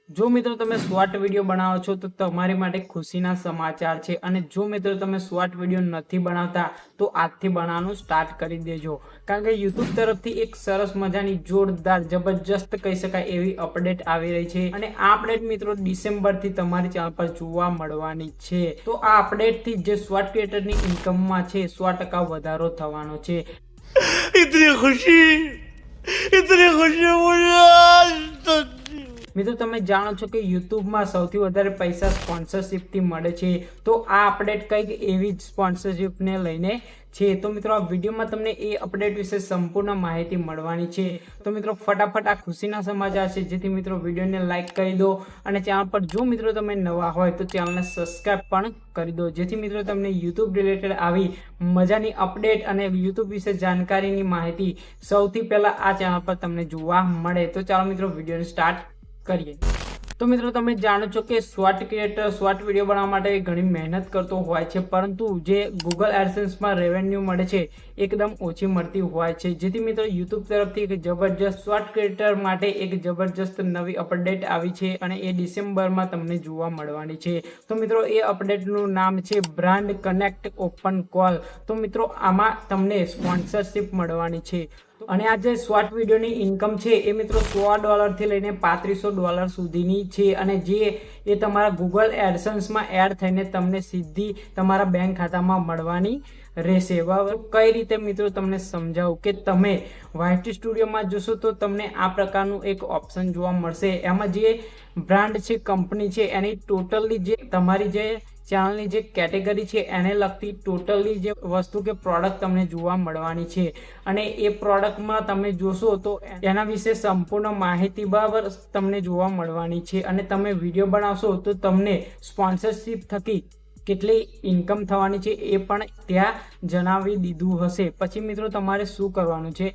જો મિત્રો તમે શોર્ટ વિડીયો બનાવો છો તો તમારી માટે ખુશીના સમાચાર છે અને જો મિત્રો તમે શોર્ટ વિડીયો નથી બનાવતા તો આજથી બનાવવાનું સ્ટાર્ટ કરી દેજો કારણ કે YouTube તરફથી એક સરસ મજાની જોરદાર જબરજસ્ત કહી શકાય એવી અપડેટ આવી રહી છે અને આ અપડેટ મિત્રો ડિસેમ્બરથી તમારી ચેનલ પર જોવા મળવાની છે। તો આ અપડેટથી જે શોર્ટ ક્રિએટરની ઇન્કમમાં છે 100% વધારો થવાનો છે। इतनी खुशी मुझे મિત્રો તમે જાણો છો કે યુટ્યુબમાં સૌથી વધારે પૈસા સ્પોન્સરશિપથી મળે છે તો આ અપડેટ કંઈક એવી જ સ્પોન્સરશિપને લઈને છે। તો મિત્રો આ વિડીયોમાં તમને એ અપડેટ વિશે સંપૂર્ણ માહિતી મળવાની છે। તો મિત્રો ફટાફટ આ ખુશીના સમાચાર છે જેથી મિત્રો વિડીયોને લાઈક કરી દો અને ચેનલ પર જો મિત્રો તમે નવા હોય તો ચેનલને સબસ્ક્રાઈબ પણ કરી દો જેથી મિત્રો તમને યુટ્યુબ રિલેટેડ આવી મજાની અપડેટ અને યુટ્યુબ વિશે જાણકારીની માહિતી સૌથી પહેલા આ ચેનલ પર તમને જોવા મળે। તો ચાલો મિત્રો વિડીયોને સ્ટાર્ટ કરીએ। તો મિત્રો તમે જાણો છો કે શોર્ટ ક્રિએટર શોર્ટ વિડીયો બનાવવા માટે ઘણી મહેનત કરતો હોય છે પરંતુ જે ગૂગલ એડસેન્સમાં રેવન્યુ મળે છે એકદમ ઓછી મળતી હોય છે જેથી મિત્રો યુટ્યુબ તરફથી એક જબરજસ્ત શોર્ટ ક્રિએટર માટે એક જબરજસ્ત નવી અપડેટ આવી છે અને એ ડિસેમ્બરમાં તમને જોવા મળવાની છે। તો મિત્રો એ અપડેટનું નામ છે બ્રાન્ડ કનેક્ટ ઓપન કોલ। તો મિત્રો આમાં તમને સ્પોન્સરશિપ મળવાની છે અને આ જે શોર્ટ વિડીયોની ઇન્કમ છે એ મિત્રો $100 થી લઈને $3500 સુધીની છે અને જે એ તમારા ગૂગલ એડસન્સમાં એડ થઈને તમને સીધી તમારા બેંક ખાતામાં મળવાની રહેશે। બરાબર કઈ રીતે મિત્રો તમને સમજાવું કે તમે YT સ્ટુડિયોમાં જોશો તો તમને આ પ્રકારનું એક ઓપ્શન જોવા મળશે। એમાં જે બ્રાન્ડ છે કંપની છે એની ટોટલી જે તમારી જે ચેનલની જે કેટેગરી છે એને લગતી ટોટલી જે વસ્તુ કે પ્રોડક્ટ તમને જોવા મળવાની છે અને એ પ્રોડક્ટમાં તમે જોશો તો એના વિશે સંપૂર્ણ માહિતી બરાબર તમને જોવા મળવાની છે અને તમે વિડીયો બનાવશો તો તમને સ્પોન્સરશિપ થકી કેટલી ઇન્કમ થવાની છે એ પણ ત્યાં જણાવી દીધું હશે। પછી મિત્રો તમારે શું કરવાનું છે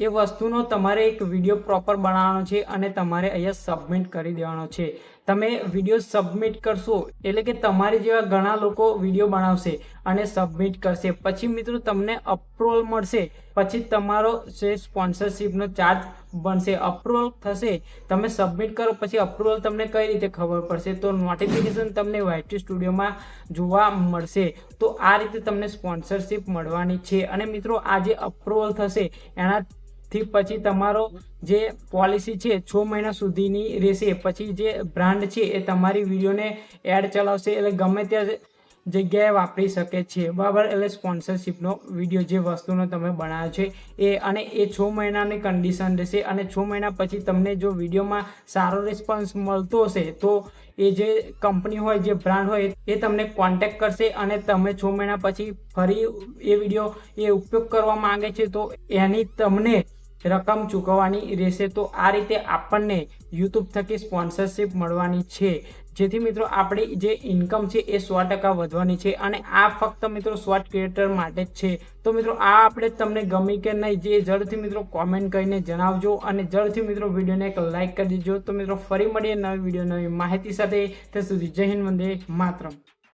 એ વસ્તુનો તમારે એક વિડીયો પ્રોપર બનાવવાનો છે અને તમારે અહીંયા સબમિટ કરી દેવાનો છે। તમે વિડીયો સબમિટ કરશો એટલે કે તમારી જેવા ઘણા લોકો વિડીયો બનાવશે અને સબમિટ કરશે પછી મિત્રો તમને અપ્રુવલ મળશે પછી તમારો જે સ્પોન્સરશિપનો ચાર્જ બનશે। અપ્રુવલ થશે તમે સબમિટ કરો પછી અપ્રુવલ તમને કઈ રીતે ખબર પડશે તો નોટિફિકેશન તમને YT સ્ટુડિયોમાં જોવા મળશે। તો આ રીતે તમને સ્પોન્સરશિપ મળવાની છે અને મિત્રો આ જે અપ્રુવલ થશે એનાથી પછી તમારો જે પોલિસી છે 6 મહિના સુધીની રહેશે। પછી જે બ્રાન્ડ છે એ તમારી વિડીયોને એડ ચલાવશે એટલે ગમે ત્યાં જગ્યાએ વાપરી શકે છે બરાબર એટલે સ્પોન્સરશિપનો વિડીયો જે વસ્તુનો તમે બનાવ્યો છે એ અને એ 6 મહિનાની કન્ડિશન રહેશે અને 6 મહિના પછી તમને જો વિડીયોમાં સારો રિસ્પોન્સ મળતો હશે તો એ જે કંપની હોય જે બ્રાન્ડ હોય એ તમને કોન્ટેક્ટ કરશે અને તમે 6 મહિના પછી ફરી એ વિડીયો એ ઉપયોગ કરવા માંગે છે તો એની તમને રકમ ચૂકવવાની રહેશે। તો આ રીતે આપણને YouTube થકી સ્પોન્સરશિપ મળવાની છે જેથી મિત્રો આપણી જે ઇન્કમ છે એ 100% વધવાની છે અને આ ફક્ત મિત્રો શોર્ટ ક્રિએટર માટે જ છે। તો મિત્રો આ આપણે તમને ગમી કે નહીં જે જલ્દથી મિત્રો કોમેન્ટ કરીને જણાવજો અને જલ્દથી મિત્રો વિડીયોને એક લાઈક કરી દેજો। તો મિત્રો ફરી મળીએ નવી વિડીયો નવી માહિતી સાથે ત્યાં સુધી જય હિન્દ વંદે માતરમ।